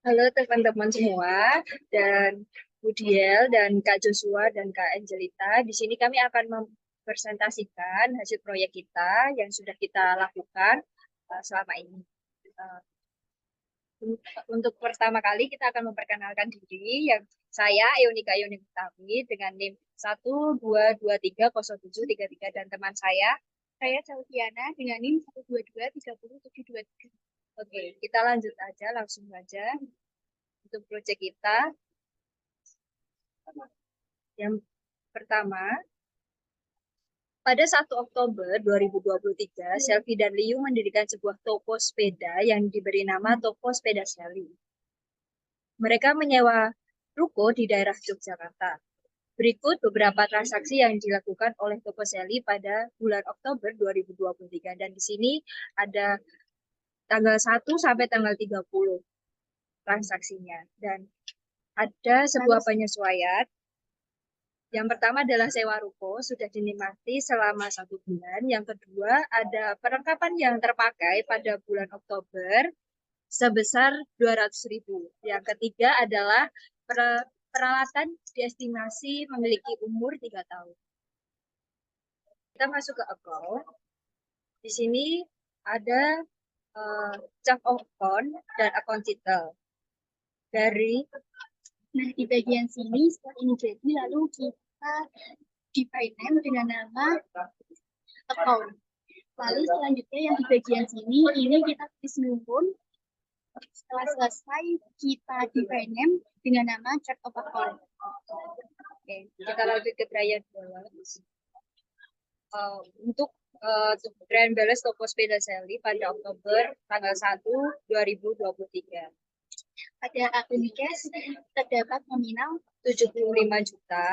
Halo teman-teman semua, dan Bu Diel dan Kak Joshua dan Kak Angelita. Di sini kami akan mempresentasikan hasil proyek kita yang sudah kita lakukan selama ini. Uh, untuk pertama kali kita akan memperkenalkan diri, yang saya Eunika Yunitami dengan NIM 122307333 dan teman saya Salviana dengan NIM 122307323. Oke, kita lanjut aja, langsung aja untuk proyek kita. Yang pertama, pada 1 Oktober 2023, Selvi dan Liu mendirikan sebuah toko sepeda yang diberi nama Toko Sepeda Selly. Mereka menyewa ruko di daerah Yogyakarta. Berikut beberapa transaksi yang dilakukan oleh Toko Selly pada bulan Oktober 2023. Dan di sini ada tanggal 1 sampai tanggal 30 transaksinya. Dan ada sebuah penyesuaian. Yang pertama adalah sewa ruko, sudah dinikmati selama 1 bulan. Yang kedua, ada perlengkapan yang terpakai pada bulan Oktober sebesar 200.000. Yang ketiga adalah peralatan diestimasi memiliki umur 3 tahun. Kita masuk ke account. Di sini ada check of account dan account title. Nah, di bagian sini setelah ini jadi, lalu kita define dengan nama account. Lalu selanjutnya yang di bagian sini, ini kita tulis numpun. Setelah selesai, kita define dengan nama chart of account. Oke, kita lanjut ke trial balance. Untuk trial balance Toko Sepeda Selly pada Oktober tanggal 1, 2023. Pada akun cash terdapat nominal 75 juta,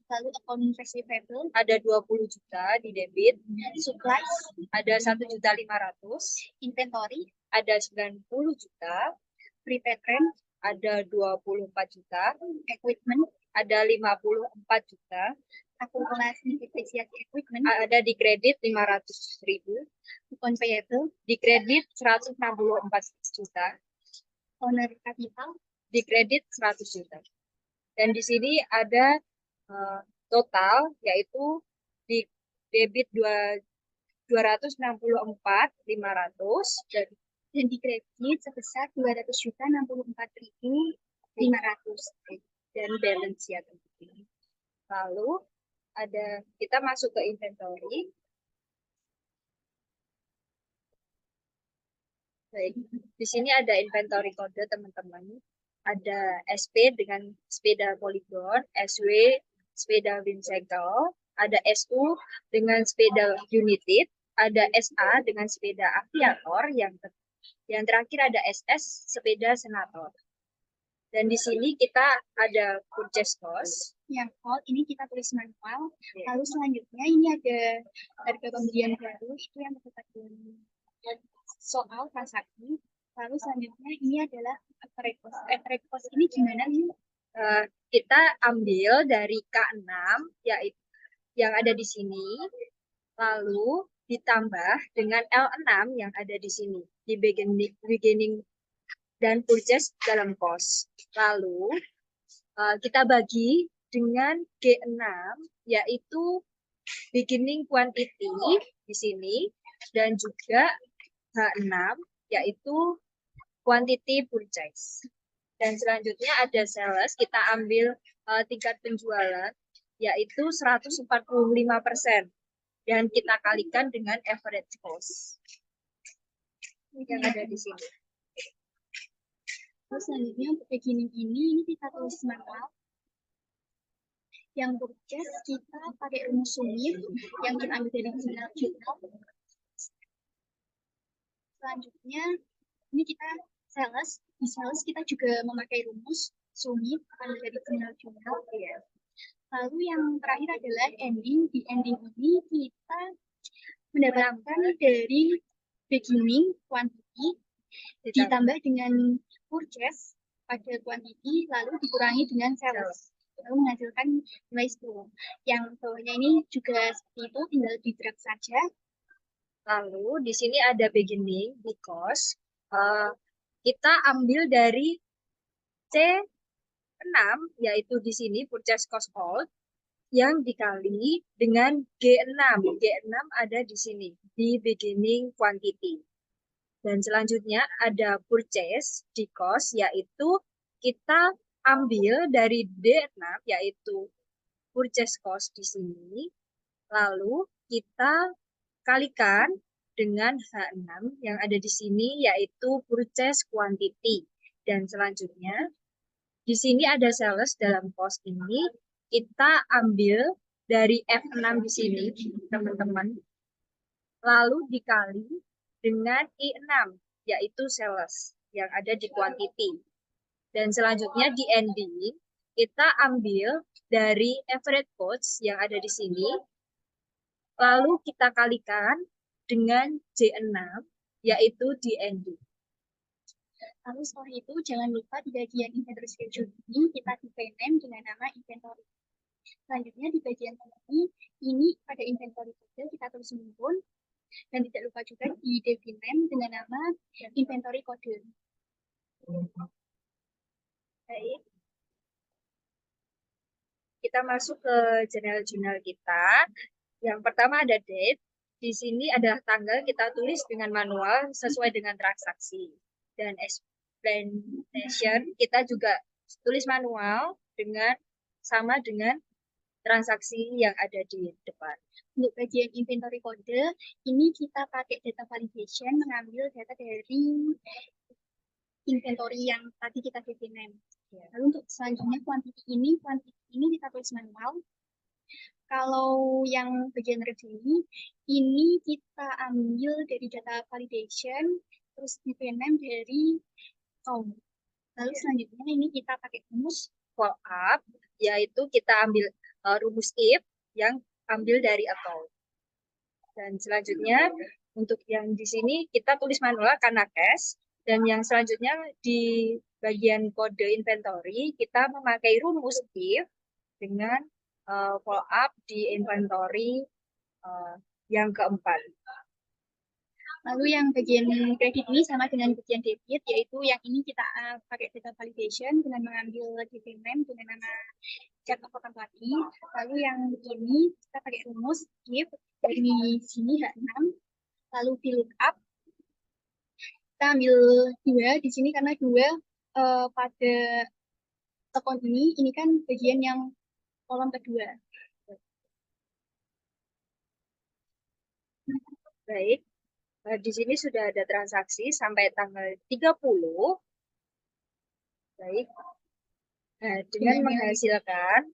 lalu account receivable ada 20 juta di debit, supplies ada 1.500.000, inventory ada 90 juta, prepaid rent ada 24 juta, equipment ada 54 juta, akumulasi depresiasi equipment ada di kredit 500.000, account payable di kredit 164 juta, owner capital di kredit 100 juta. Dan di sini ada total, yaitu di debit 264.500 dan di kredit sebesar 200.064.500 dan balance ya tentunya. Lalu kita masuk ke inventory. Baik, di sini ada inventory kode teman-teman. Ada SP dengan sepeda Polygon, SW sepeda Wincycle, ada SU dengan sepeda United, ada SA dengan sepeda Aviator, yang terakhir ada SS sepeda Senator. Dan di sini kita ada purchase cost. Yang ini kita tulis manual. Lalu selanjutnya ini ada harga pembelian baru, itu yang kita soal transaksi. Lalu selanjutnya ini adalah trade cost. Trade cost ini gimana nih? Kita ambil dari K6 yaitu yang ada di sini, lalu ditambah dengan L6 yang ada di sini di beginning dan purchase dalam cost. Lalu kita bagi dengan G6 yaitu beginning quantity di sini, dan juga H6 yaitu quantity purchase. Dan selanjutnya ada sales, kita ambil tingkat penjualan yaitu 145% dan kita kalikan dengan average cost yang ada di sini. Terus selanjutnya untuk beginning ini kita tulis manual. Yang purchase kita pakai rumus sumir yang kita ambil dari jurnal. Selanjutnya ini kita sales, di sales kita juga memakai rumus sumir dari jurnal. Lalu yang terakhir adalah ending. Di ending ini kita mendapatkan dari beginning quantity ditambah dengan purchase pada quantity, lalu dikurangi dengan sales, lalu menghasilkan nilai 10. Yang bawahnya ini juga seperti itu, tinggal di drag saja. Lalu di sini ada beginning because kita ambil dari C6 yaitu di sini purchase cost old yang dikali dengan G6. G6 ada di sini di beginning quantity. Dan selanjutnya ada purchase di cost yaitu kita ambil dari D6 yaitu purchase cost di sini. Lalu kita kalikan dengan H6 yang ada di sini yaitu purchase quantity. Dan selanjutnya di sini ada sales dalam cost ini kita ambil dari F6 di sini teman-teman. Lalu dikali dengan I6 yaitu sales yang ada di quantity. Dan selanjutnya di ending kita ambil dari average cost yang ada di sini. Lalu kita kalikan dengan J6 yaitu di ending. Lalu setelah itu jangan lupa di bagian inventory schedule ini kita define name dengan nama inventory. Selanjutnya di bagian ini pada inventory code kita tulis pun dan tidak lupa juga di define name dengan nama inventory code. Baik. Kita masuk ke jurnal-jurnal kita. Yang pertama ada date. Di sini adalah tanggal kita tulis dengan manual sesuai dengan transaksi. Dan explanation kita juga tulis manual dengan sama dengan transaksi yang ada di depan. Untuk bagian inventory code, ini kita pakai data validation mengambil data dari inventory yang tadi kita define. Lalu untuk selanjutnya quantity ini kita tulis manual. Kalau yang bagian revenue ini kita ambil dari data validation, terus define dari count. Lalu selanjutnya ini kita pakai rumus Follow up, yaitu kita ambil rumus if yang ambil dari account. Dan selanjutnya untuk yang di sini kita tulis manual karena cash. Dan yang selanjutnya di bagian kode inventory kita memakai rumus if dengan follow up di inventory yang keempat. Lalu yang bagian kredit ini sama dengan bagian debit, yaitu yang ini kita pakai data validation dengan mengambil debit name dengan nama chart of account lagi. Lalu yang ini kita pakai rumus if dari sini H6, lalu di lookup kita ambil 2 di sini karena 2 pada account ini kan bagian yang kolom kedua. Baik. Di sini sudah ada transaksi sampai tanggal 30. Baik. Nah, dengan menghasilkan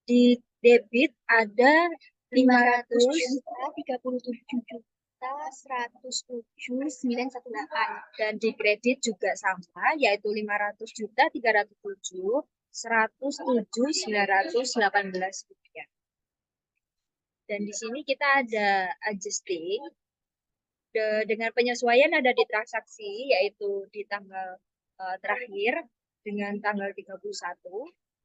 di debit ada 537.107.918 dan di kredit juga sama yaitu 500.307.107.918 rupiah. Dan di sini kita ada adjusting dengan penyesuaian ada di transaksi yaitu di tanggal terakhir dengan tanggal 31.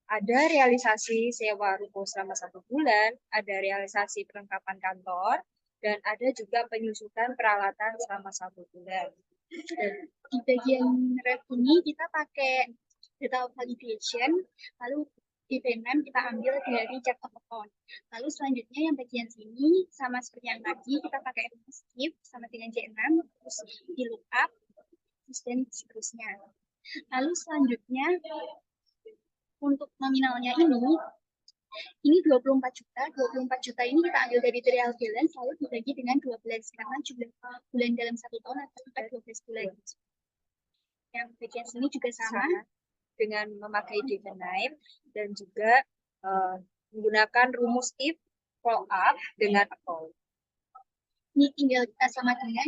Ada realisasi sewa ruko selama 1 bulan, ada realisasi perlengkapan kantor, dan ada juga penyusutan peralatan selama 1 bulan. Dan di bagian ref ini kita pakai data validation, lalu di P6 kita ambil dari chart of account. Lalu selanjutnya yang bagian sini sama seperti yang tadi kita pakai rumus if sama dengan J6 terus di lookup dan seterusnya. Lalu selanjutnya untuk nominalnya ini 24 juta. 24 juta ini kita ambil dari trial balance lalu dibagi dengan 12 karena jumlah bulan dalam 1 tahun ada 12 bulan. Yang bagian sini juga sama dengan memakai define name dan juga menggunakan rumus if follow up dengan account. Ini tinggal kita sama dengan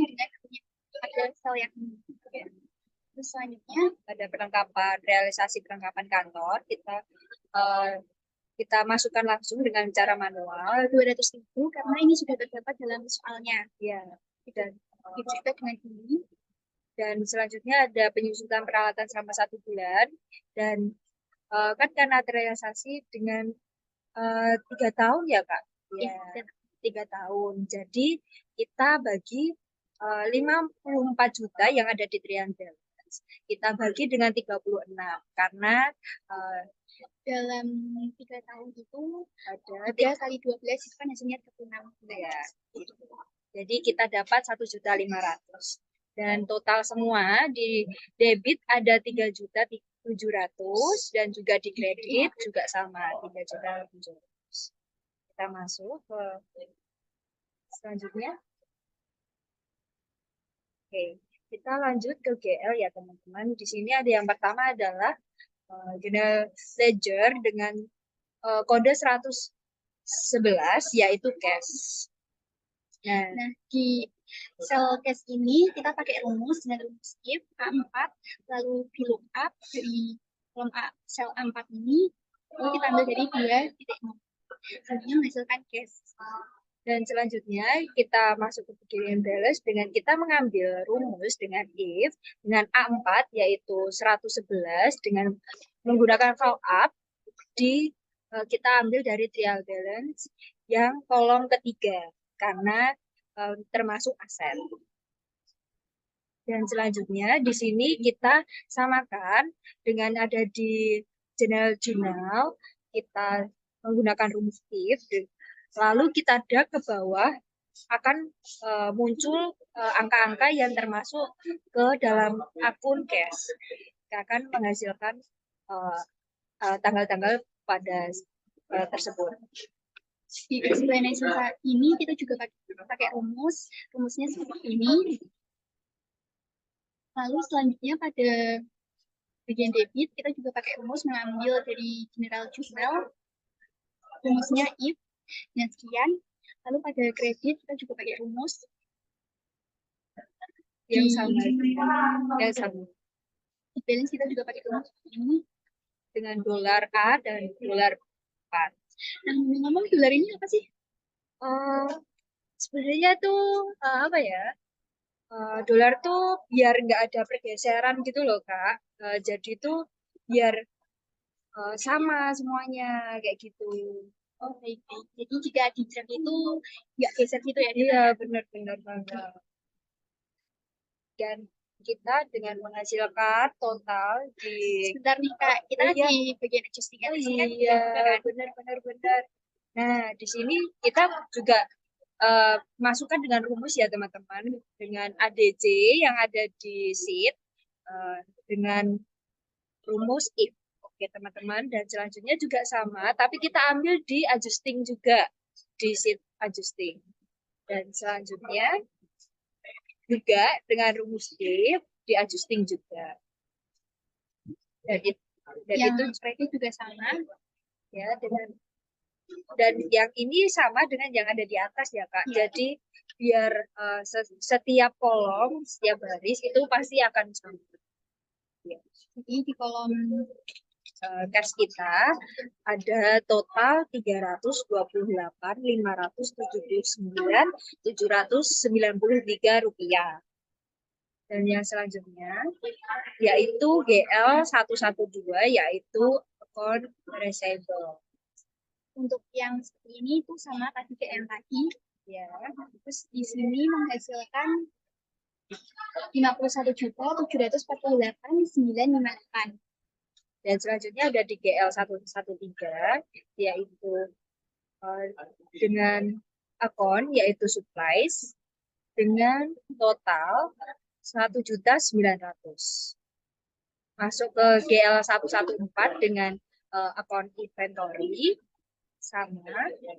ada sel yang ini. Terus selanjutnya ada perlengkapan realisasi perlengkapan kantor kita masukkan langsung dengan cara manual 200.000 karena ini sudah terdapat dalam soalnya. Ya, dan juga dengan ini. Dan selanjutnya ada penyusutan peralatan selama 1 bulan dan kan karena terrealisasi dengan 3 tahun ya Kak. Ya, 3 tahun. Jadi kita bagi 54 juta yang ada di trial balance balance. Kita bagi dengan 36 karena dalam 3 tahun itu ada 3 kali 12 itu kan hasilnya 36. ya. Jadi kita dapat 1.500.000 dan total semua di debit ada 3.700.000 dan juga di kredit juga sama 3.700.000. Kita masuk ke selanjutnya. Oke, kita lanjut ke GL ya teman-teman. Di sini ada yang pertama adalah general ledger dengan kode 111 yaitu cash. Nah, di sel cash ini kita pakai rumus dengan rumus if A4, lalu VLOOKUP dari kolom sel A4 ini, lalu kita ambil dari 2.0. Selanjutnya menghasilkan cash. Dan selanjutnya kita masuk ke beginning balance dengan kita mengambil rumus dengan if dengan A4 yaitu 111 dengan menggunakan VLOOKUP kita ambil dari trial balance yang kolom ketiga karena termasuk aset. Dan selanjutnya di sini kita samakan dengan ada di general journal, kita menggunakan rumus if, lalu kita drag ke bawah akan muncul angka-angka yang termasuk ke dalam akun cash. Kita akan menghasilkan tanggal-tanggal pada tersebut. Di explanation saat ini kita juga pakai rumusnya seperti ini. Lalu selanjutnya pada bagian debit kita juga pakai rumus mengambil dari general journal, rumusnya if dan sekian. Lalu pada kredit kita juga pakai rumus yang sama. Di balance kita juga pakai rumus ini dengan dolar A dan dolar 4. Nah, ngomong dolar ini apa sih? Sebenarnya tuh apa ya? Dolar tuh biar nggak ada pergeseran gitu loh Kak. Jadi tuh biar sama semuanya kayak gitu. Oh baik. Jadi jika di drag itu nggak geser gitu ya? Iya benar-benar banget. Dan kita dengan menghasilkan total di sebentar nih Kak, kita di bagian adjusting kan? Iya benar-benar. Nah di sini kita juga masukkan dengan rumus ya teman-teman dengan ADC yang ada di sheet dengan rumus if. Oke teman-teman, dan selanjutnya juga sama tapi kita ambil di adjusting juga di sheet adjusting. Dan selanjutnya juga dengan rumus if di adjusting juga. Dan itu kredit juga sama ya dengan dan yang ini sama dengan yang ada di atas ya Kak. Jadi biar setiap kolom, setiap baris itu pasti akan sama. Ya. Jadi di kolom cash kita ada total 328.579.793 rupiah. Dan yang selanjutnya yaitu GL 112 yaitu account receivable. Untuk yang seperti ini itu sama tadi kayak yang tadi ya. Terus di sini menghasilkan 51.748.958. Dan selanjutnya ada di GL 113 yaitu dengan akun yaitu supplies dengan total 1.900.000. Masuk ke GL 114 dengan akun inventory sama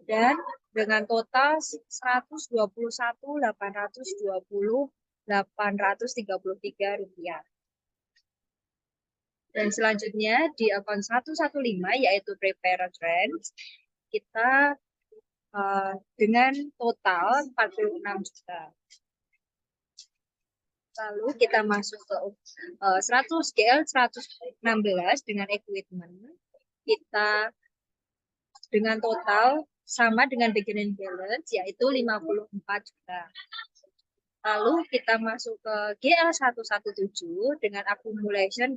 dan dengan total 121.820.833 rupiah. Dan selanjutnya di akun 115 yaitu prepare trends kita dengan total 46 juta. Lalu kita masuk ke 100 GL 116 dengan equipment kita dengan total sama dengan beginning balance yaitu 54 juta. Lalu kita masuk ke GL 117 dengan accumulation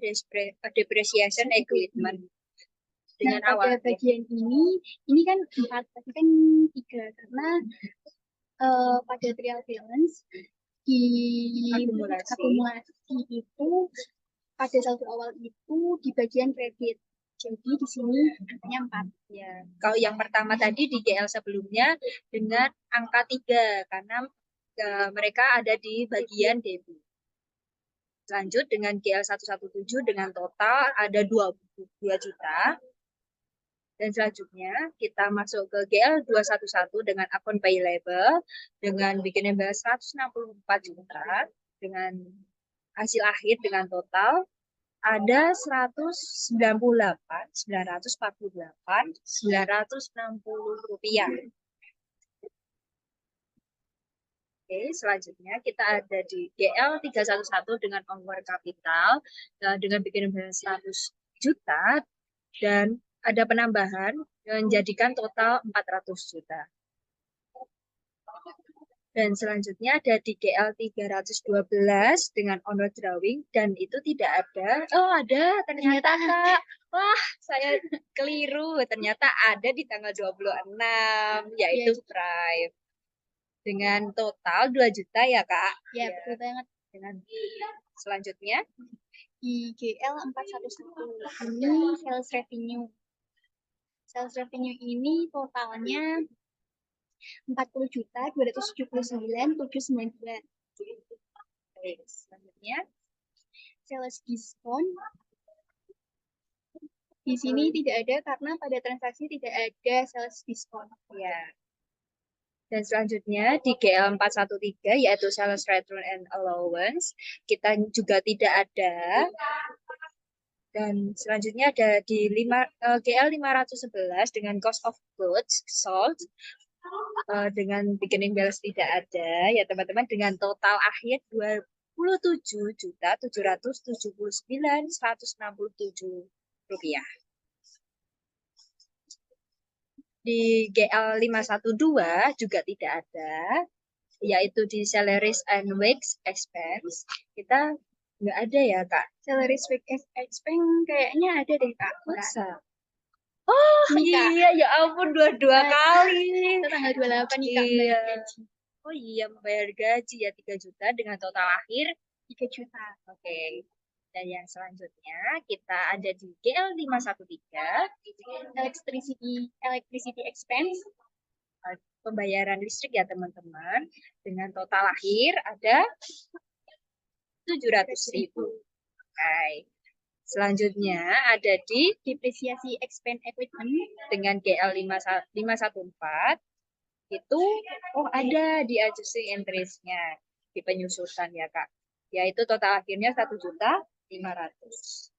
depreciation equipment. Dengan pada bagian ini kan 4, tapi kan 3 karena pada trial balance di akumulasi itu pada saldo awal itu di bagian kredit. Jadi di sini angkanya 4. Ya, kalau yang pertama tadi di GL sebelumnya dengan angka 3 karena mereka ada di bagian debit. Lanjut dengan GL 117 dengan total ada 22 juta. Dan selanjutnya kita masuk ke GL 211 dengan akun payable dengan bikin balance 164 juta dengan hasil akhir dengan total ada 198.948.960 rupiah. Oke, selanjutnya kita ada di GL 311 dengan onward capital dengan bikin balance 100 juta dan ada penambahan menjadikan total 400 juta. Dan selanjutnya ada di GL 312 dengan onward drawing dan itu tidak ada. Oh, ada ternyata Kak. Wah, saya keliru. Ternyata ada di tanggal 26 yaitu Prime. Dengan total 2 juta ya, Kak. Ya, betul banget. Dengan selanjutnya di GL 411 ini sales revenue. Sales revenue ini totalnya 40.279.792. Selanjutnya sales diskon di sini tidak ada karena pada transaksi tidak ada sales diskon. Ya. Dan selanjutnya di GL 413 yaitu sales return and allowance kita juga tidak ada. Dan selanjutnya ada di GL 511 dengan cost of goods sold dengan beginning balance tidak ada ya teman-teman dengan total akhir 27.779.167 rupiah. Di GL 512 juga tidak ada, yaitu di salaries and wage expense. Kita nggak ada ya, Kak. Salaries wage expense kayaknya ada deh, Kak. Masa? Oh, iya, ya ampun, dua kali. Kita tanggal 28 nih, Kak. Iya. Oh iya, membayar gaji ya 3 juta dengan total akhir 3 juta. Oke. Dan yang selanjutnya kita ada di GL 513 electricity expense pembayaran listrik ya teman-teman dengan total akhir ada 700.000. Oke. Selanjutnya ada di depresiasi expense equipment dengan GL 514 itu ada di adjusting entries-nya di penyusutan ya Kak. Yaitu total akhirnya 1.500.000.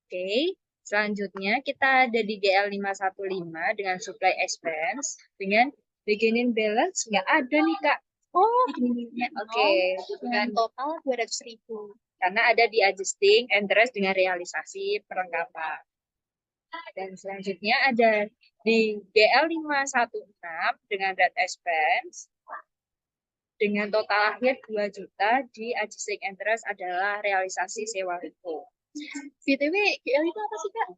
Oke, selanjutnya kita ada di GL 515 dengan supply expense dengan beginning balance nggak ada nih Kak. Oh, oke. Dengan total 200.000. Karena ada di adjusting interest dengan realisasi perlengkapan. Dan selanjutnya ada di GL 516 dengan red expense dengan total akhir 2 juta di adjusting interest adalah realisasi sewa ruko. BTW, GL itu apa sih, Kak?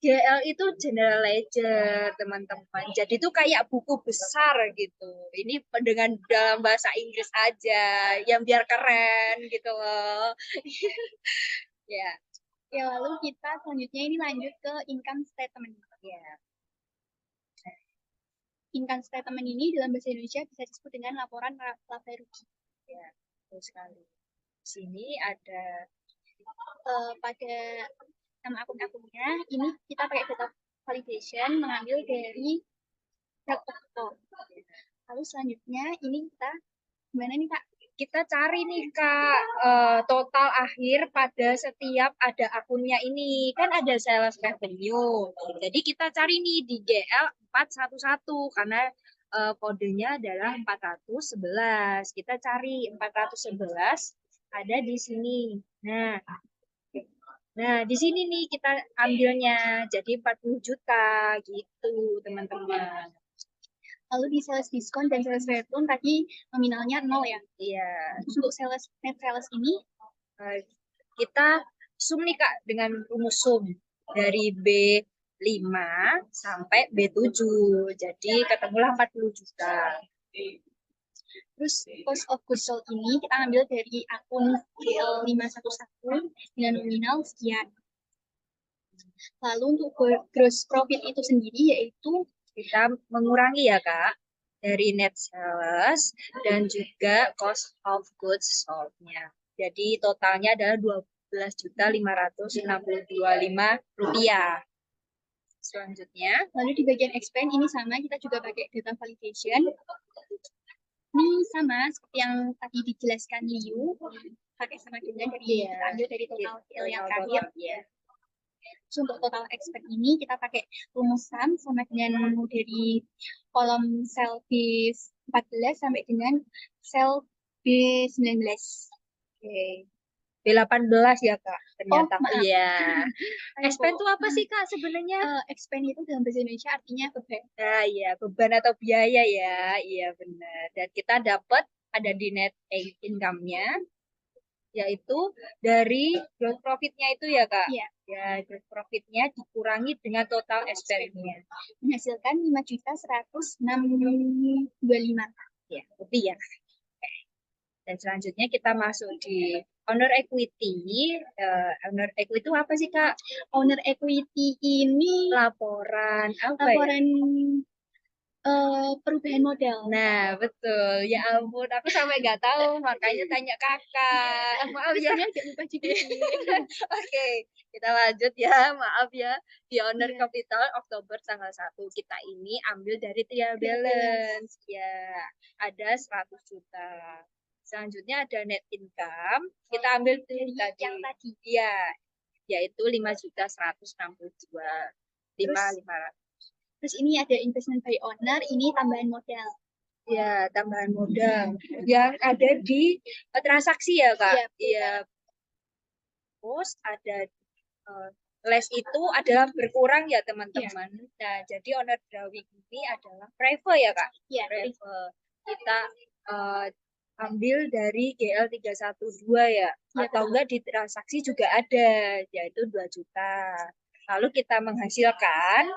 GL itu general ledger, teman-teman. Jadi itu kayak buku besar gitu. Ini dengan dalam bahasa Inggris aja, yang biar keren gitu loh. Ya. Ya, lalu kita selanjutnya ini lanjut ke income statement. Ya. Income statement ini dalam bahasa Indonesia bisa disebut dengan laporan laba rugi. Ya, betul sekali. Di sini ada pada nama akun-akunnya, ini kita pakai data validation mengambil dari data. Lalu selanjutnya ini kita gimana nih Kak? Kita cari nih Kak total akhir pada setiap ada akunnya ini. Kan ada sales revenue. Jadi kita cari nih di GL 411 karena kodenya adalah 411. Kita cari 411 ada di sini. Nah, di sini nih kita ambilnya jadi 40 juta gitu, teman-teman. Lalu di sales diskon dan sales return tadi nominalnya 0 ya? Iya. Terus untuk sales net sales ini kita sum nih Kak dengan rumus sum dari B5 sampai B7. Jadi ketemulah 40 juta. Terus cost of goods sold ini kita ambil dari akun GL511 dengan nominal sekian. Lalu untuk gross profit itu sendiri yaitu kita mengurangi ya Kak dari net sales dan juga cost of goods sold-nya. Jadi totalnya adalah 12.562.500 rupiah. Selanjutnya, lalu di bagian expense ini sama, kita juga pakai data validation. Ini sama seperti yang tadi dijelaskan Liu, pakai sama dengan dari kita ambil dari total GL yang terakhir. Terus untuk total expense ini kita pakai rumusan sama dengan dari kolom sel B14 sampai dengan sel B19. Oke. B18 ya Kak, ternyata. maaf. Iya. Ayo, Expense itu apa sih Kak sebenarnya? expense itu dalam bahasa Indonesia artinya beban. Nah, iya, beban atau biaya ya. Iya, benar. Dan kita dapat ada di net income-nya, yaitu dari gross profit-nya itu ya Kak. Iya. Ya, gross profit-nya dikurangi dengan total expense-nya. Menghasilkan 5.106.25. Ya, lebih ya. Dan selanjutnya kita masuk di owner equity. Owner equity itu apa sih Kak? Owner equity ini Laporan apa ya? laporan perubahan modal. Nah, betul. Ya ampun, aku sampai nggak tahu, makanya tanya kakak. Maaf ya. Sebenarnya agak lupa juga sih. Oke, kita lanjut ya. Maaf ya. Di owner Iya. capital Oktober tanggal 1 kita ini ambil dari trial balance. Ya, ada 100 juta. Selanjutnya ada net income. Kita ambil Dari tadi. yang tadi. Ya, yaitu 5.162. 5.500. Terus ini ada investment by owner, ini tambahan modal. Ya, tambahan modal yang ada di transaksi ya, Kak. Iya. Iya. Terus ada less itu adalah berkurang ya, teman-teman. Nah, jadi owner drawing ini adalah private ya, Kak. Iya. Private. Kita ambil dari GL312 ya. Atau enggak di transaksi juga ada, yaitu 2 juta. Lalu kita menghasilkan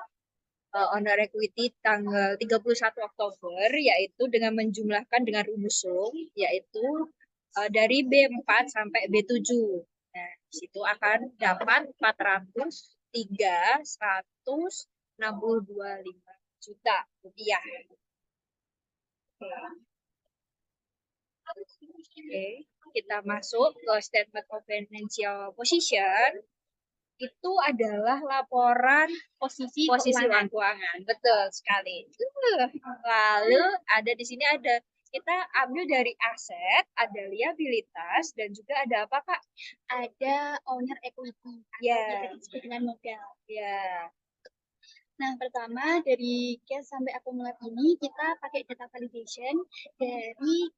owner equity tanggal 31 Oktober, yaitu dengan menjumlahkan dengan rumus sum, yaitu dari B4 sampai B7. Nah, di situ akan dapat 403.162.5 juta rupiah. Oke, kita masuk ke statement of financial position. Itu adalah laporan posisi keuangan. Betul sekali. Lalu ada di sini ada kita ambil dari aset, ada liabilitas, dan juga ada apa Kak? Ada owner equity. Ya. Yang disebut dengan modal. Ya. Nah, pertama dari case sampai akumulat ini kita pakai data validation dari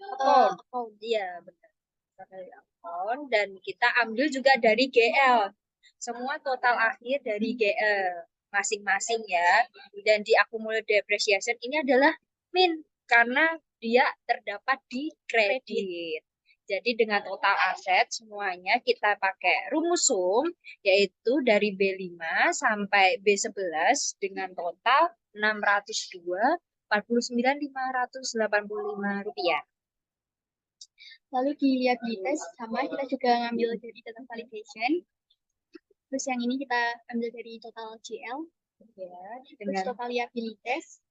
account. Iya, benar. Dari account, dan kita ambil juga dari GL. Semua total akhir dari GL masing-masing ya. Dan di accumulated depreciation ini adalah min karena dia terdapat di kredit. Jadi dengan total aset semuanya kita pakai rumus sum, yaitu dari B5 sampai B11 dengan total 602.49.585 rupiah. Lalu di liabilitas sama kita juga ngambil dari data validation. Terus yang ini kita ambil dari total GL. Ya, Terus total liabilitas.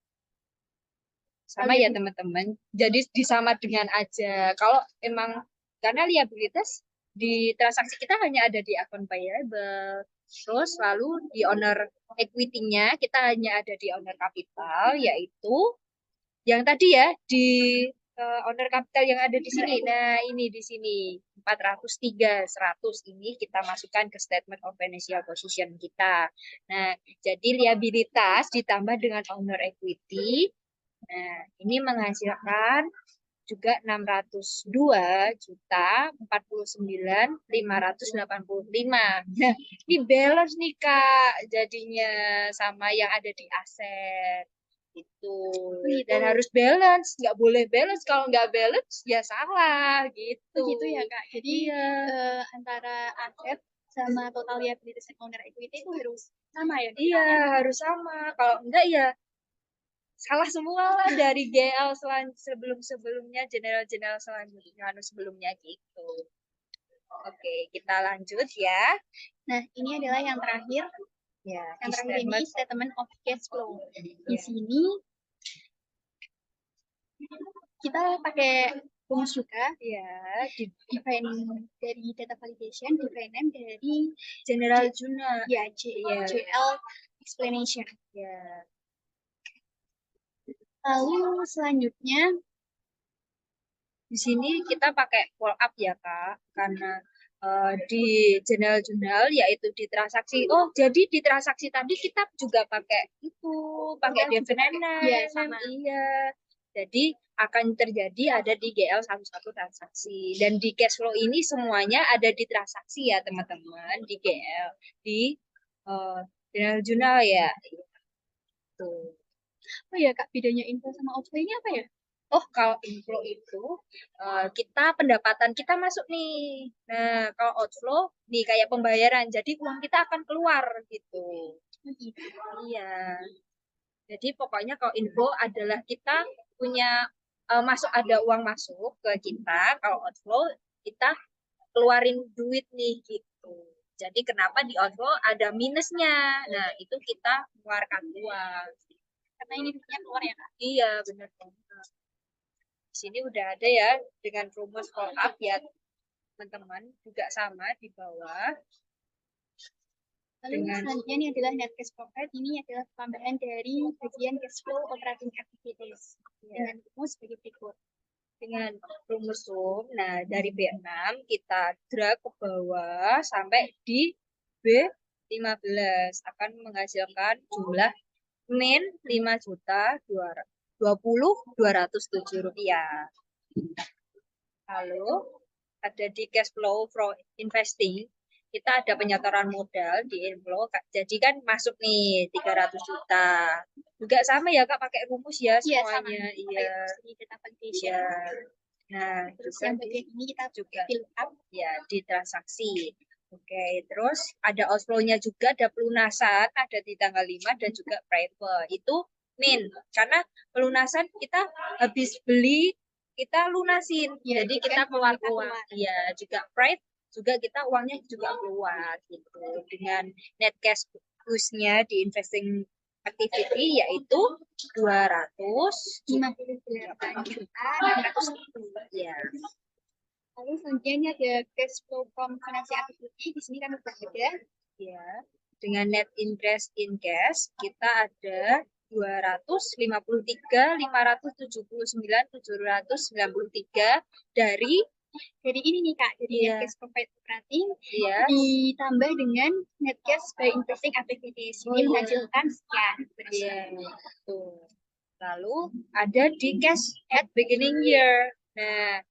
Sama ya teman-teman. Jadi disama dengan aja. Kalau emang karena liabilitas di transaksi kita hanya ada di akun payable. Terus lalu di owner equity-nya kita hanya ada di owner capital, yaitu yang tadi ya di owner capital yang ada di sini. Nah, ini di sini 403.100 ini kita masukkan ke statement of financial position kita. Nah, jadi liabilitas ditambah dengan owner equity. Nah, ini menghasilkan juga 602.049.585. Nah, ini balance nih Kak, jadinya sama yang ada di aset. Itu. Dan harus balance, nggak boleh balance. Kalau nggak balance ya salah gitu. Gitu ya Kak. Jadi antara aset sama total liabilitas owner equity itu harus sama ya? Iya, harus sama. Kalau enggak ya salah semua lah dari GL sebelum-sebelumnya, general-general selanjutnya, sebelumnya gitu. Oke, kita lanjut ya. Nah, ini adalah yang terakhir. Ya, Yang terakhir ini statement of cash flow. Di sini kita pakai rumus juga. ya, Define dari data validation, define dari general journal. Ya, JL explanation. Ya. Lalu selanjutnya Di sini kita pakai follow up ya Kak, karena di jurnal-jurnal yaitu di transaksi. Oh, jadi di transaksi tadi kita juga pakai itu, pakai definite. Iya, sama. Iya. Jadi akan terjadi ada di GL satu transaksi, dan di cash flow ini semuanya ada di transaksi ya teman-teman, di GL, di jurnal-jurnal ya. Tuh. Oh ya Kak, bedanya inflow sama outflow ini apa ya? Oh, kalau inflow itu kita pendapatan kita masuk nih. Nah, kalau outflow nih kayak pembayaran. Jadi uang kita akan keluar gitu. Iya. Jadi pokoknya kalau inflow adalah kita punya masuk, ada uang masuk ke kita. Kalau outflow kita keluarin duit nih gitu. Jadi kenapa di outflow ada minusnya? Nah, itu kita keluarkan uang. Karena ini duitnya keluar ya Kak? Iya, benar banget. Di sini udah ada ya dengan rumus follow up ya teman-teman, juga sama di bawah. Lalu selanjutnya ini adalah net cash profit. Ini adalah tambahan dari bagian cash flow operating activities dengan rumus sebagai berikut. Dengan rumus sum, nah dari B6 kita drag ke bawah sampai di B15 akan menghasilkan jumlah min 5.220.207 rupiah. Lalu ada di cash flow from investing, kita ada penyetoran modal di inflow, jadi kan masuk nih 300 juta. Juga sama ya Kak, pakai rumus ya semuanya. Iya. Iya. Nah, terus juga yang bagian ini kita juga fill up ya di transaksi. Oke, terus ada outflow-nya juga, ada pelunasan, ada di tanggal 5 dan juga private. Itu min, karena pelunasan kita habis beli, kita lunasin. Ya, jadi kita keluar uang. Iya, juga private juga kita uangnya juga keluar gitu. Dengan net cash use-nya di investing activity yaitu 258 juta 600 ya. Lalu selanjutnya ini ada cash flow from financial activity. Di sini kami berbeda. Ya, dengan net interest in cash kita ada 253.579.793 dari ini nih Kak, dari net cash profit operating ditambah dengan net cash by investing activities. Ini menghasilkan sekian. Tuh. Lalu ada di cash at beginning year. Nah,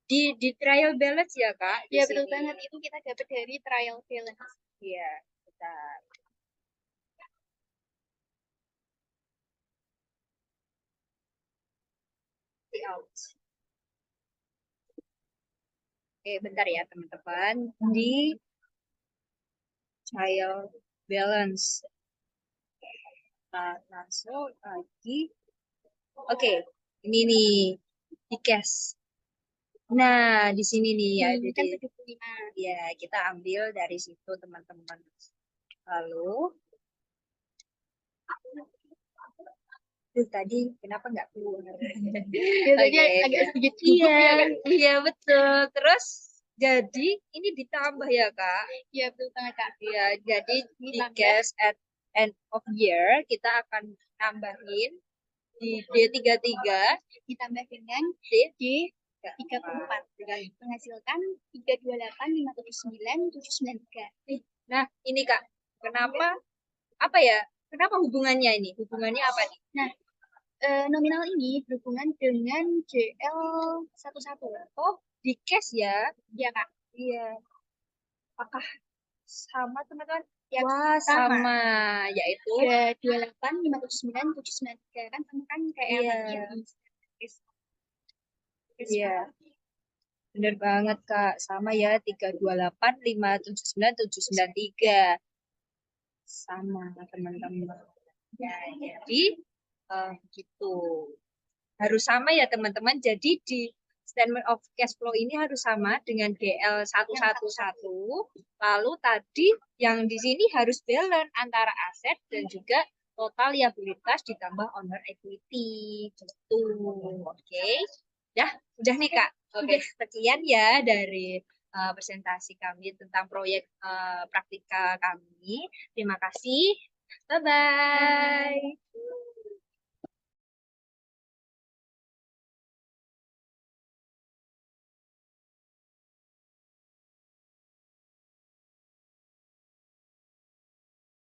di trial balance ya Kak? Ya betul banget, itu kita dapat dari trial balance. Iya, kita. Oke, bentar ya teman-teman. Di trial balance. Kita langsung lagi. Oke, ini nih di cash. Nah, di sini nih ya, Ini kan 75. Ya, kita ambil dari situ teman-teman. Lalu tadi kenapa nggak keluar? Biasanya agak sedikit iya, ya, kan? Iya betul. Terus jadi ini ditambah ya Kak? Iya betul banget Kak. Iya, jadi di cash at end of year kita akan nambahin di D33 ditambah dengan D34 menghasilkan 328.579.793. Nah, ini Kak, kenapa apa ya? Kenapa hubungannya ini? Hubungannya apa nih? Nah, nominal ini berhubungan dengan JL11. Oh, di cash ya? Iya Kak. Iya. Apakah sama teman-teman? Ya, wah, sama. Yaitu 328.579.793 kan sama kan kayak yang Iya. Benar banget Kak, sama ya 328.579.793. Sama teman-teman. Ya, jadi gitu. Harus sama ya teman-teman. Jadi di statement of cash flow ini harus sama dengan GL 111. Lalu tadi yang di sini harus balance antara aset dan juga total liabilitas ditambah owner equity gitu. Oke. Ya, udah nih Kak. Oke, sekian ya dari presentasi kami tentang proyek praktika kami. Terima kasih. Bye-bye.